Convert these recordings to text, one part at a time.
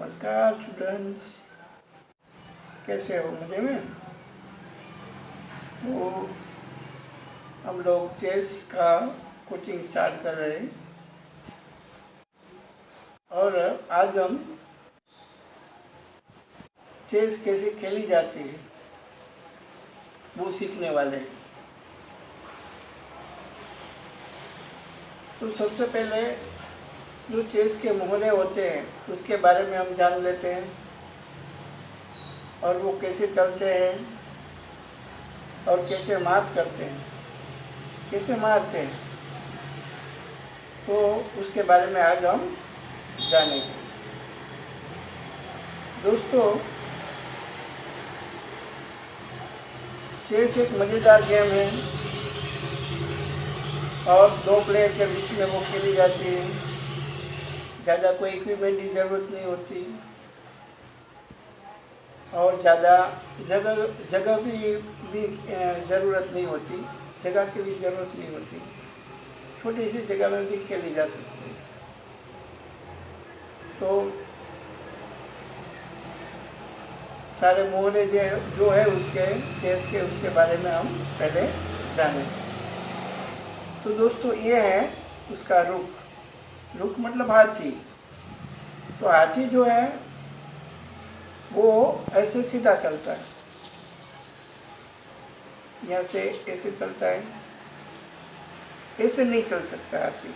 नमस्कार स्टूडेंट्स, कैसे हो? मज़े में? तो हम लोग चेस का कोचिंग स्टार्ट कर रहे हैं और आज हम चेस कैसे खेली जाती है वो सीखने वाले हैं। तो सबसे पहले जो चेस के मोहरे होते हैं उसके बारे में हम जान लेते हैं और वो कैसे चलते हैं और कैसे मात करते हैं, कैसे मारते हैं, तो उसके बारे में आज हम जानेंगे। दोस्तों, चेस एक मज़ेदार गेम है और दो प्लेयर के बीच में वो खेली जाती है। ज़्यादा कोई इक्विपमेंट की ज़रूरत नहीं होती और ज़्यादा जगह भी ज़रूरत नहीं होती, जगह की भी ज़रूरत नहीं होती। छोटी सी जगह में भी खेली जा सकती है। तो सारे मोहरे जो है उसके चेस के उसके बारे में हम पहले जानें। तो दोस्तों, ये है उसका रुख। रुख मतलब हाथी। तो हाथी जो है वो ऐसे सीधा चलता है, यहाँ से ऐसे चलता है, ऐसे नहीं चल सकता हाथी।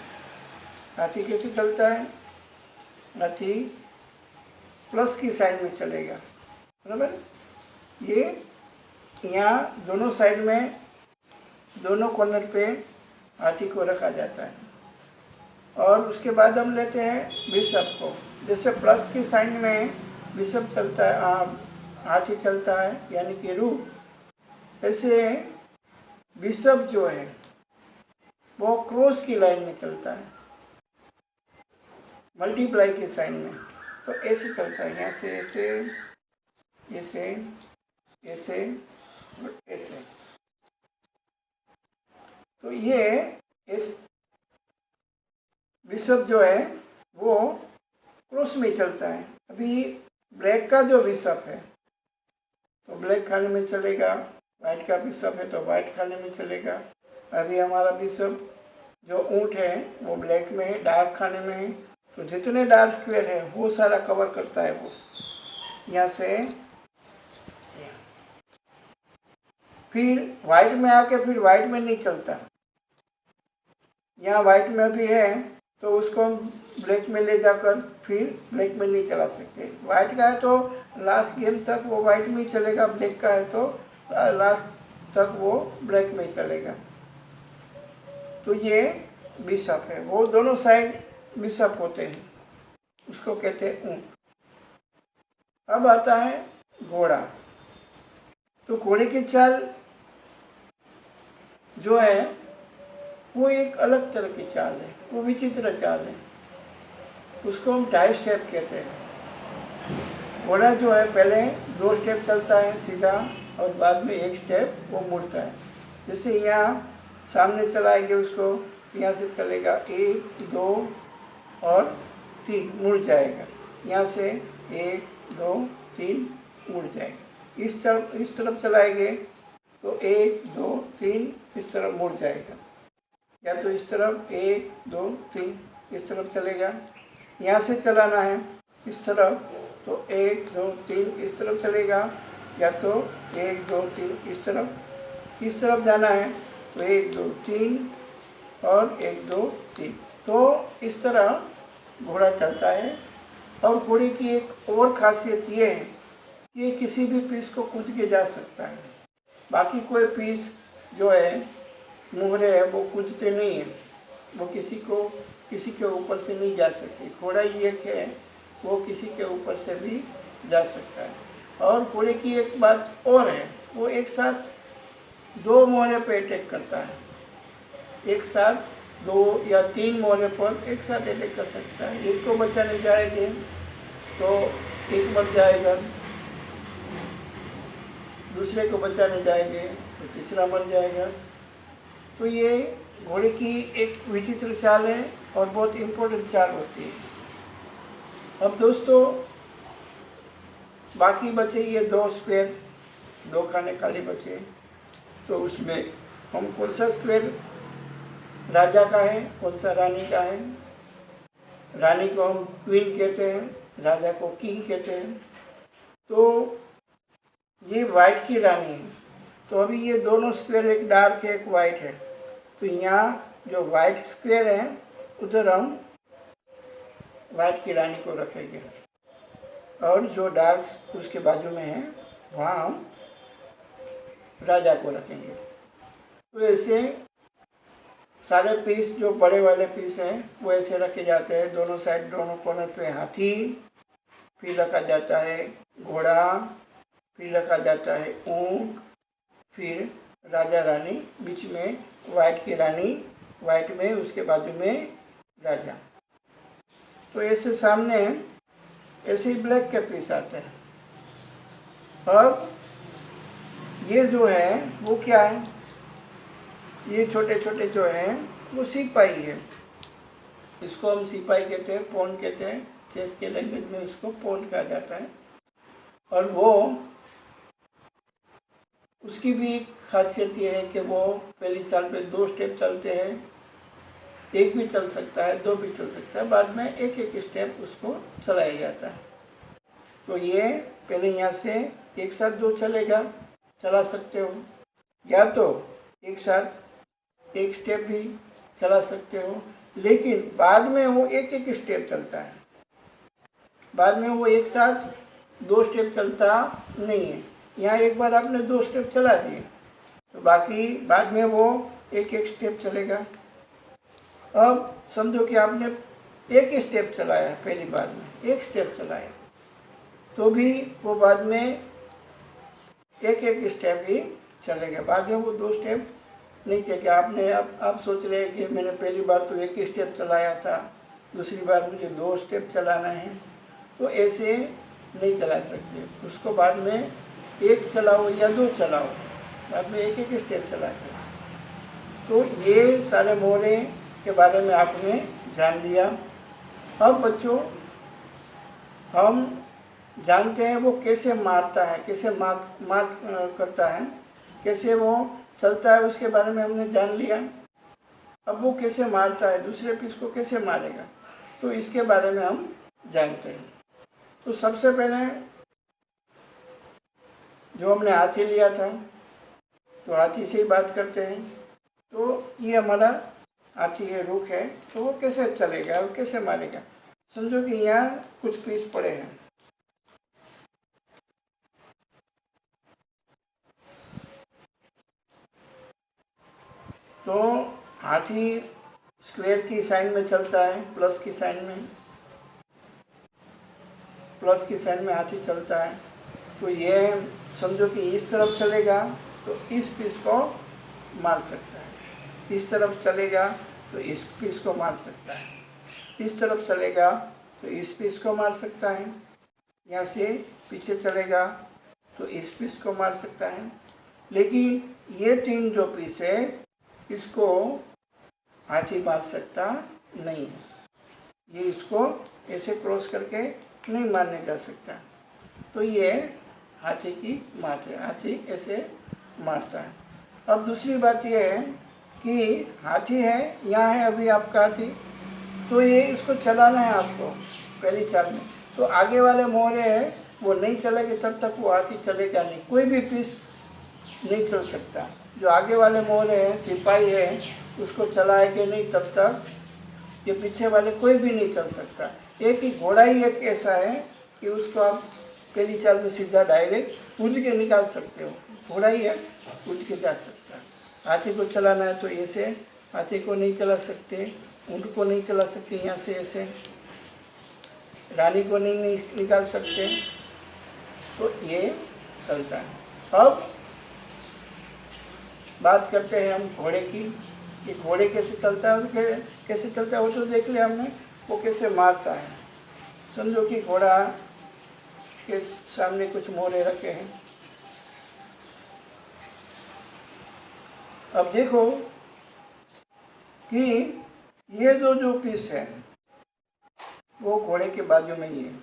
हाथी कैसे चलता है? हाथी प्लस की साइड में चलेगा, बराबर। ये यहाँ दोनों साइड में, दोनों कॉर्नर पे हाथी को रखा जाता है और उसके बाद हम लेते हैं बिशप को। जैसे प्लस की साइन में बिशप चलता है, हाथी चलता है, यानी कि रुख, ऐसे बिशप जो है वो क्रॉस की लाइन में चलता है, मल्टीप्लाई की साइन में। तो ऐसे चलता है, यहाँ से ऐसे, ऐसे, ऐसे और ऐसे। तो ये इस बिशप जो है वो क्रॉस में चलता है। अभी ब्लैक का जो बिशप है तो ब्लैक खाने में चलेगा, वाइट का बिशप है तो वाइट खाने में चलेगा। अभी हमारा बिशप जो ऊंट है वो ब्लैक में है, डार्क खाने में है, तो जितने डार्क स्क्वायर है वो सारा कवर करता है वो, यहाँ से। फिर वाइट में आके फिर वाइट में नहीं चलता, यहाँ वाइट में भी है तो उसको हम ब्लैक में ले जाकर फिर ब्लैक में नहीं चला सकते। वाइट का है तो लास्ट गेम तक वो वाइट में ही चलेगा, ब्लैक का है तो लास्ट तक वो ब्लैक में ही चलेगा। तो ये बिशप है, वो दोनों साइड बिशप होते हैं, उसको कहते हैं ऊंट। अब आता है घोड़ा। तो घोड़े की चाल जो है वो एक अलग तरह की चाल है, वो विचित्र चाल है, उसको हम डाई स्टेप कहते हैं। घोड़ा जो है पहले 2 स्टेप चलता है सीधा और बाद में 1 स्टेप वो मुड़ता है। जैसे यहाँ सामने चलाएंगे उसको, यहाँ से चलेगा 1 2 और 3, मुड़ जाएगा। यहाँ से 1 2 3 मुड़ जाएगा। इस तरफ चलाएंगे तो 1 2 3 इस तरफ मुड़ जाएगा, या तो इस तरफ 1 2 3 इस तरफ चलेगा। यहाँ से चलाना है इस तरफ तो 1 2 3 इस तरफ चलेगा, या तो 1 2 3 इस तरफ जाना है तो 1 2 3 और 1 2 3। तो इस तरह घोड़ा चलता है। और घोड़े की एक और खासियत ये है कि ये किसी भी पीस को कूद के जा सकता है। बाकी कोई पीस जो है मोहरे है वो कूदते नहीं है, वो किसी के ऊपर से नहीं जा सकते। घोड़ा ये है वो किसी के ऊपर से भी जा सकता है। और घोड़े की एक बात और है, वो एक साथ 2 मोहरे पे अटैक करता है, एक साथ 2 या 3 मोहरे पर एक साथ अटैक कर सकता है। एक को बचाने जाएंगे तो एक मर जाएगा, दूसरे को बचाने जाएंगे तो तीसरा मर जाएगा। तो ये घोड़े की एक विचित्र चाल है और बहुत इम्पोर्टेंट चाल होती है। अब दोस्तों, बाकी बचे ये 2 स्क्वायर, 2 खाने खाली बचे। तो उसमें हम कौन सा स्क्वायर राजा का है, कौन सा रानी का है? रानी को हम क्वीन कहते हैं, राजा को किंग कहते हैं। तो ये वाइट की रानी है। तो अभी ये दोनों स्क्वायर, एक डार्क है एक वाइट है, तो यहाँ जो वाइट स्क्वायर है उधर हम वाइट की रानी को रखेंगे, और जो डार्क उसके बाजू में है वहाँ हम राजा को रखेंगे। तो ऐसे सारे पीस, जो बड़े वाले पीस हैं वो ऐसे रखे जाते हैं। दोनों साइड, दोनों कॉर्नर पे हाथी, फिर रखा जाता है घोड़ा, फिर रखा जाता है ऊंट, फिर राजा रानी, बीच में वाइट की रानी, वाइट में, उसके बाजू में राजा। तो ऐसे सामने ऐसे ही ब्लैक के पीस आते हैं। अब ये जो है वो क्या है? ये छोटे छोटे जो हैं वो सिपाही है। इसको हम सिपाही कहते हैं, पॉन कहते हैं, चेस के लैंग्वेज में उसको पॉन कहा जाता है। और वो, उसकी भी खासियत ये है कि वो पहली चाल पे 2 स्टेप चलते हैं। एक भी चल सकता है, 2 भी चल सकता है, बाद में एक एक स्टेप उसको चलाया जाता है। तो ये पहले यहाँ से एक साथ 2 चलेगा, चला सकते हो, या तो एक साथ एक स्टेप भी चला सकते हो, लेकिन बाद में वो एक एक स्टेप चलता है। बाद में वो एक साथ 2 स्टेप चलता नहीं है। यहाँ एक बार आपने 2 स्टेप चला दिए तो बाकी बाद में वो एक एक स्टेप चलेगा। अब समझो कि आपने एक ही स्टेप चलाया, पहली बार में एक स्टेप चलाया, तो भी वो बाद में एक एक स्टेप ही चलेगा, बाद में वो 2 स्टेप नहीं चलेगा। आपने आप सोच रहे हैं कि मैंने पहली बार तो एक ही स्टेप चलाया था, दूसरी बार मुझे 2 स्टेप चलाना है, तो ऐसे नहीं चला सकते। उसको बाद में एक चलाओ या 2 चलाओ, बाद में एक एक स्टेप चला के। तो ये सारे मोहरे के बारे में आपने जान लिया। अब बच्चों, हम जानते हैं वो कैसे मारता है, कैसे मार करता है, कैसे वो चलता है, उसके बारे में हमने जान लिया। अब वो कैसे मारता है, दूसरे पीस को कैसे मारेगा, तो इसके बारे में हम जानते हैं। तो सबसे पहले जो हमने हाथी लिया था, तो हाथी से ही बात करते हैं। तो ये हमारा हाथी है, रुख है, तो वो कैसे चलेगा और कैसे मारेगा? समझो कि यहाँ कुछ पीस पड़े हैं, तो हाथी स्क्वायर की साइन में चलता है, प्लस की साइन में, प्लस की साइन में हाथी चलता है। तो ये समझो कि इस तरफ चलेगा तो इस पीस को मार सकता है, इस तरफ चलेगा तो इस पीस को मार सकता है, इस तरफ चलेगा तो इस पीस को मार सकता है, यहाँ से पीछे चलेगा तो इस पीस को मार सकता है। लेकिन ये 3 जो पीस है इसको हाथी मार सकता नहीं है, ये इसको ऐसे क्रॉस करके नहीं मारने जा सकता। तो ये हाथी की बात है, हाथी ऐसे मारता है। अब दूसरी बात यह है कि हाथी है, यहाँ है अभी आपका हाथी, तो ये इसको चलाना है आपको पहली चाल में। तो आगे वाले मोहरे हैं वो नहीं चलेंगे तब तक वो हाथी चलेगा नहीं, कोई भी पीस नहीं चल सकता। जो आगे वाले मोहरे हैं, सिपाही है, उसको चलाएंगे नहीं तब तक ये पीछे वाले कोई भी नहीं चल सकता। एक ही घोड़ा ही एक ऐसा है कि उसको आप पहली चाल में सीधा डायरेक्ट कूद के निकाल सकते हो, घोड़ा ही है, कूद के जा सकता है। हाथी को चलाना है तो ऐसे, हाथी को नहीं चला सकते, ऊँट को नहीं चला सकते, यहाँ से ऐसे, रानी को नहीं निकाल सकते, तो ये चलता है। अब बात करते हैं हम घोड़े की, कि घोड़े कैसे चलता है और कैसे चलता है वो तो देख लिया हमने, वो कैसे मारता है। समझो कि घोड़ा के सामने कुछ मोहरे रखे हैं। अब देखो कि ये जो पीस है वो घोड़े के बाजू में ही है,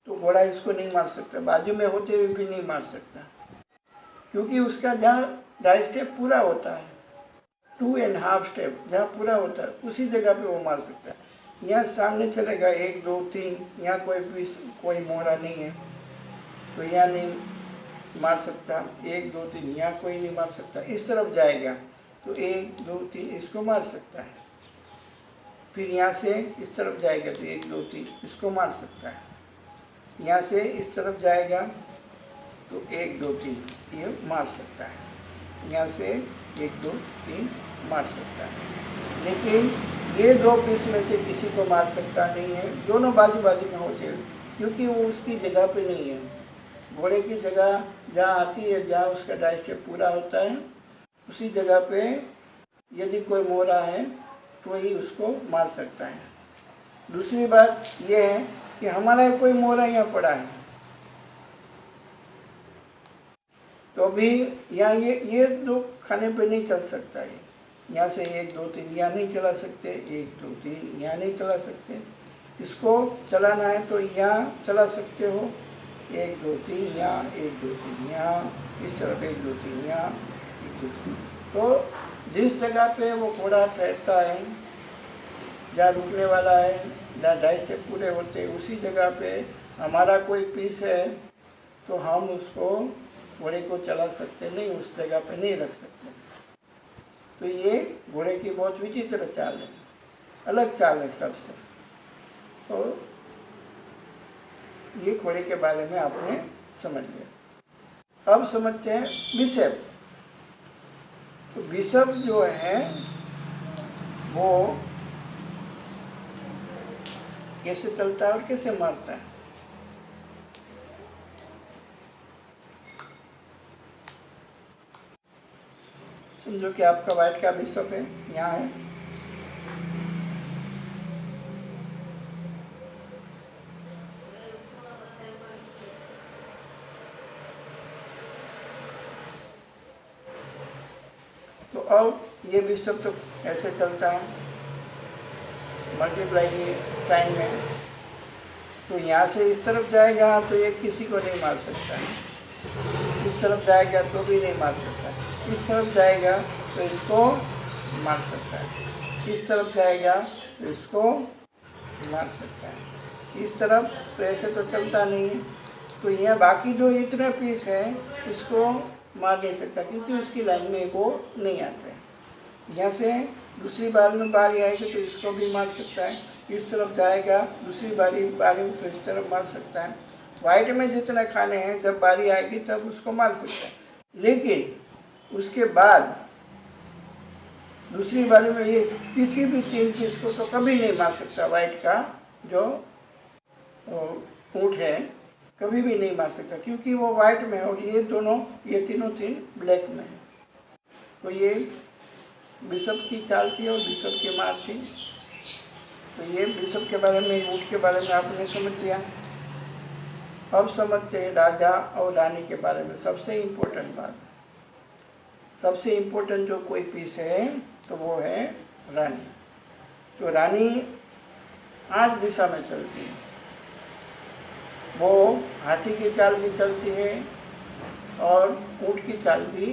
तो घोड़ा इसको नहीं मार सकता, बाजू में होते हुए भी नहीं मार सकता, क्योंकि उसका जहाँ ढाई स्टेप पूरा होता है, 2.5 स्टेप जहाँ पूरा होता है उसी जगह पे वो मार सकता है। यहाँ सामने चलेगा 1 2 3, यहाँ कोई मोहरा नहीं है तो यहाँ नहीं मार सकता, 1 2 3 यहाँ कोई नहीं मार सकता। इस तरफ जाएगा तो 1 2 3 इसको मार सकता है, फिर यहाँ से इस तरफ जाएगा तो 1 2 3 इसको मार सकता है, यहाँ से इस तरफ जाएगा तो 1 2 3 ये मार सकता है, यहाँ से 1 2 3 मार सकता है। लेकिन ये 2 पीस में से किसी को मार सकता नहीं है, दोनों बाजू बाजू में होते हैं, क्योंकि वो उसकी जगह पे नहीं है। घोड़े की जगह जहाँ आती है, जहाँ उसका ढाई स्टेप पूरा होता है, उसी जगह पे यदि कोई मोहरा है तो ही उसको मार सकता है। दूसरी बात यह है कि हमारा कोई मोहरा यहाँ पड़ा है तो अभी यहाँ ये 2 खाने पे नहीं चल सकता है। यहाँ से 1 2 3 यहाँ नहीं चला सकते, 1 2 3 यहाँ नहीं चला सकते। इसको चलाना है तो यहाँ चला सकते हो, 1 2 3 यहाँ, 1 2 3 यहाँ, इस तरफ 1 2 3 यहाँ, 1 2 3। तो जिस जगह पे वो घोड़ा ठहरता है, जहाँ रुकने वाला है, जहाँ ढाई स्टेप पूरे होते हैं, उसी जगह पे हमारा कोई पीस है तो हम उसको घोड़े को चला सकते नहीं, उस जगह पे नहीं रख सकते। तो ये घोड़े की बहुत विचित्र चाल है, अलग चाल है सबसे। तो ये घोड़े के बारे में आपने समझ लिया। अब समझते हैं बिशप। तो बिशप जो है वो कैसे चलता है और कैसे मारता है। समझो कि आपका वाइट का बिशप है, यहाँ है, तो अब ये बिशप तो ऐसे चलता है मल्टीप्लाई के साइन में, तो यहाँ से इस तरफ जाएगा तो ये किसी को नहीं मार सकता है, इस तरफ जाएगा तो भी नहीं मार सकता है, इस तरफ जाएगा तो इसको मार सकता है, इस तरफ जाएगा तो इसको मार सकता है, इस तरफ तो ऐसे तो चलता नहीं है। तो यह बाकी जो इतने पीस है इसको मार नहीं सकता, क्योंकि उसकी लाइन में वो नहीं आते हैं। यहाँ से दूसरी बार में बारी आएगी तो इसको भी मार सकता है, इस तरफ जाएगा दूसरी बारी में तो इस तरफ मार सकता है। वाइट में जितने खाने हैं जब बारी आएगी तब उसको मार सकता है, लेकिन उसके बाद दूसरी बारी में ये किसी भी 3 पीस को तो कभी नहीं मार सकता। वाइट का जो ऊँट है कभी भी नहीं मार सकता, क्योंकि वो वाइट में है और ये तीनों 3 ब्लैक में है। तो ये बिशप की चाल थी और बिशप की मार थी। तो ये बिशप के बारे में, ऊँट के बारे में आपने समझ लिया। अब समझते हैं राजा और रानी के बारे में। सबसे इम्पोर्टेंट बात, सबसे इम्पोर्टेंट जो कोई पीस है तो वो है रानी। तो रानी 8 दिशा में चलती है, वो हाथी की चाल भी चलती है और ऊँट की चाल भी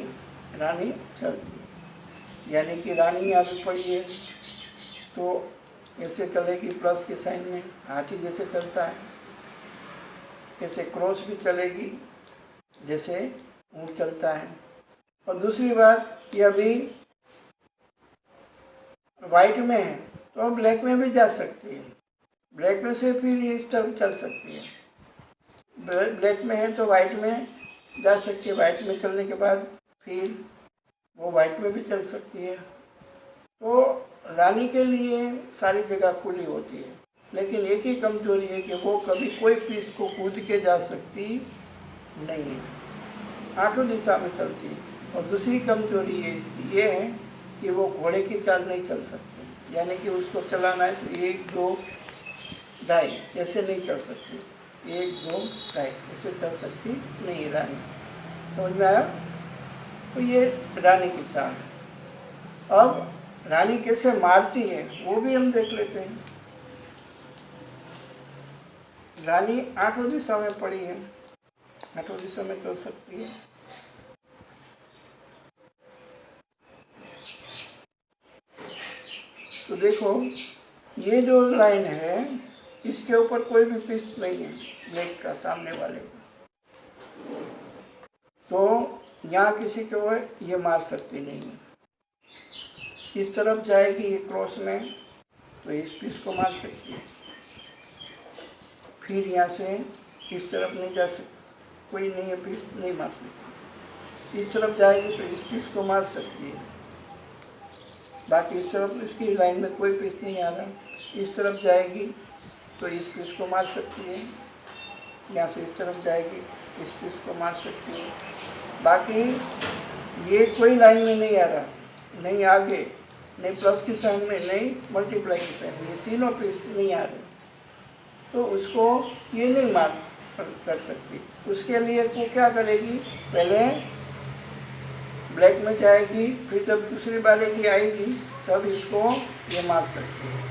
रानी चलती है। यानी कि रानी यहाँ पे पड़ी है तो ऐसे चलेगी प्लस के साइन में, हाथी जैसे चलता है, ऐसे क्रॉस भी चलेगी जैसे ऊँट चलता है। और दूसरी बात कि अभी वाइट में है तो ब्लैक में भी जा सकती है, ब्लैक में से फिर ये इस तरफ चल सकती है। ब्लैक में है तो वाइट में जा सकती है, वाइट में चलने के बाद फिर वो वाइट में भी चल सकती है। तो रानी के लिए सारी जगह खुली होती है, लेकिन एक ही कमजोरी है कि वो कभी कोई पीस को कूद के जा सकती नहीं है, 8 दिशा में चलती है। और दूसरी कमजोरी है इसकी ये है कि वो घोड़े की चाल नहीं चल सकती, यानी कि उसको चलाना है तो 1 2 ढाई ऐसे नहीं चल सकती, 1 2 ढाई ऐसे चल सकती नहीं रानी। समझ में आया? तो ये रानी की चाल है। अब रानी कैसे मारती है वो भी हम देख लेते हैं। रानी आठों दिशा में पड़ी है, आठों दिशा में चल सकती है। तो देखो ये जो लाइन है इसके ऊपर कोई भी पीस नहीं है ब्लैक का, सामने वाले का, तो यहाँ किसी को ये मार सकती नहीं है। इस तरफ जाएगी ये क्रॉस में, तो इस पीस को मार सकती है। फिर यहाँ से इस तरफ नहीं जा सकती, कोई नहीं है पीस, नहीं मार सकती। इस तरफ जाएगी तो इस पीस को मार सकती है, बाकी इस तरफ इसकी लाइन में कोई पीस नहीं आ रहा। इस तरफ जाएगी तो इस पीस को मार सकती है, यहाँ से इस तरफ जाएगी इस पीस को मार सकती है। बाकी ये कोई लाइन में नहीं आ रहा, नहीं आगे, नहीं प्लस की साइन में, नहीं मल्टीप्लाई की साइन में, ये तीनों पीस नहीं आ रहे, तो उसको ये नहीं मार कर सकती। उसके लिए वो क्या करेगी, पहले ब्लैक में जाएगी, फिर जब दूसरी बारी आएगी तब इसको ये मार सकती है।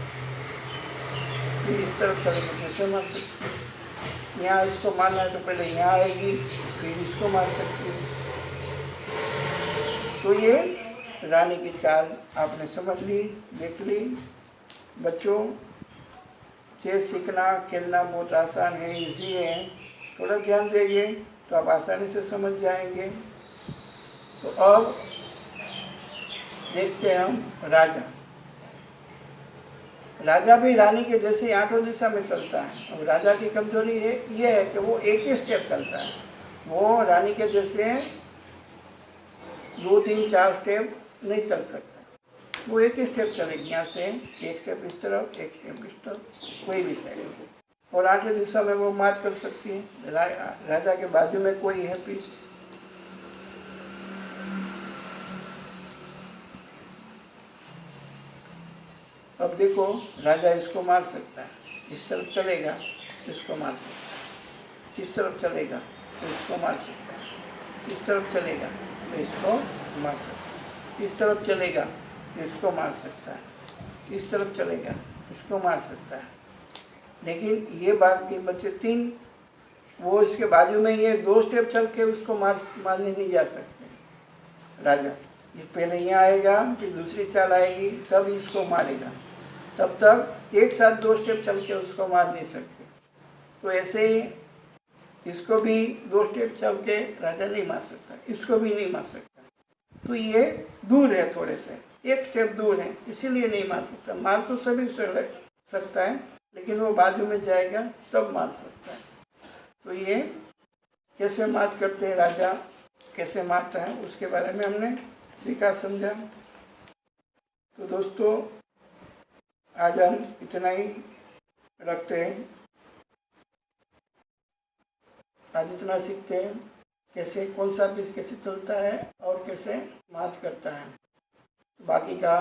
फिर इस तरफ चलेगी जैसे मार सकती है। यहाँ इसको मारना है तो पहले यहाँ आएगी, फिर इसको मार सकती है। तो ये रानी की चाल आपने समझ ली, देख ली। बच्चों, चेस सीखना खेलना बहुत आसान है, इजी है। थोड़ा ध्यान देंगे तो आप आसानी से समझ जाएंगे। तो अब देखते हैं हम राजा। राजा भी रानी के जैसे आठों दिशा में चलता है। अब राजा की कमजोरी है ये है कि वो एक ही स्टेप चलता है, वो रानी के जैसे 2 3 4 स्टेप नहीं चल सकता। वो एक ही स्टेप चलेगी, यहाँ से एक स्टेप इस तरफ, एक स्टेप इस तरफ, कोई भी साइड। और आठवीं दिशा में वो मार कर सकती है। राजा के बाजू में कोई है पीस, अब देखो राजा इसको मार सकता है, इस तरफ चलेगा इसको मार सकता है, इस तरफ चलेगा तो इसको मार सकता है, इस तरफ चलेगा तो इसको मार सकता है, इस तरफ चलेगा तो इसको मार सकता है, इस तरफ चलेगा इसको मार सकता है। लेकिन ये बाकी बचे 3, वो इसके बाजू में ये 2 स्टेप चल के उसको मारने नहीं जा सकते। राजा ये पहले यहाँ आएगा, फिर दूसरी चाल आएगी, तब इसको मारेगा। तब तक एक साथ 2 स्टेप चल के उसको मार नहीं सकते। तो ऐसे ही इसको भी 2 स्टेप चल के राजा नहीं मार सकता, इसको भी नहीं मार सकता। तो ये दूर है, थोड़े से एक स्टेप दूर है, इसीलिए नहीं मार सकता। मार तो सभी से सकता है, लेकिन वो बाजू में जाएगा तब मार सकता है। तो ये कैसे मार करते हैं, राजा कैसे मारता है, उसके बारे में हमने सीखा समझा। तो दोस्तों आज हम इतना ही रखते हैं, आज इतना सीखते हैं कैसे कौन सा पीस कैसे चलता है और कैसे मार करता है। बाकी का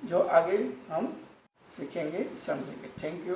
जो आगे हम सीखेंगे समझेंगे। Thank you.